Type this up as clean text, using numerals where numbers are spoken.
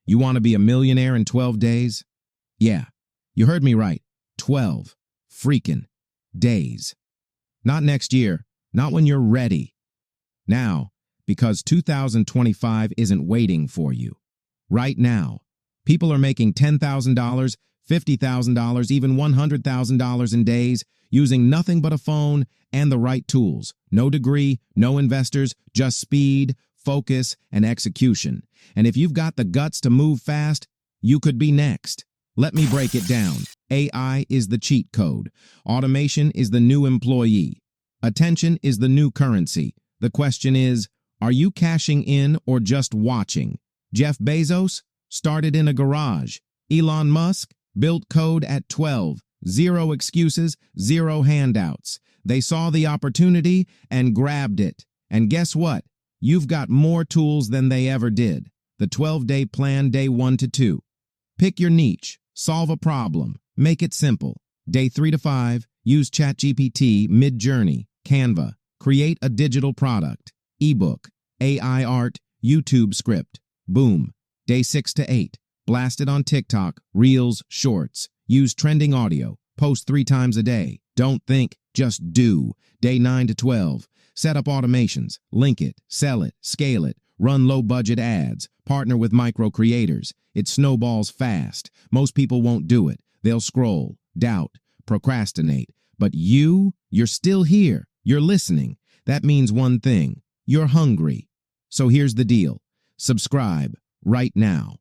You want to be a millionaire in 12 days? Yeah, you heard me right. 12 freaking days. Not next year, not when you're ready. Now, because 2025 isn't waiting for you. Right now, people are making $10,000, $50,000, even $100,000 in days using nothing but a phone and the right tools. No degree, no investors, just speed, focus, and execution. And if you've got the guts to move fast, you could be next. Let me break it down. AI is the cheat code. Automation is the new employee. Attention is the new currency. The question is, are you cashing in or just watching? Jeff Bezos started in a garage. Elon Musk built code at 12. Zero excuses, zero handouts. They saw the opportunity and grabbed it. And guess what? You've got more tools than they ever did. The 12-day plan, day 1 to 2. Pick your niche. Solve a problem. Make it simple. Day 3 to 5, use ChatGPT, Midjourney, Canva. Create a digital product. Ebook, AI art, YouTube script. Boom. Day 6 to 8, blast it on TikTok, Reels, Shorts. Use trending audio. Post 3 times a day. Don't think, just do. Day 9 to 12, set up automations. Link it, sell it, scale it. Run low-budget ads. Partner with micro-creators. It snowballs fast. Most people won't do it. They'll scroll, doubt, procrastinate. But you're still here. You're listening. That means one thing. You're hungry. So here's the deal. Subscribe right now.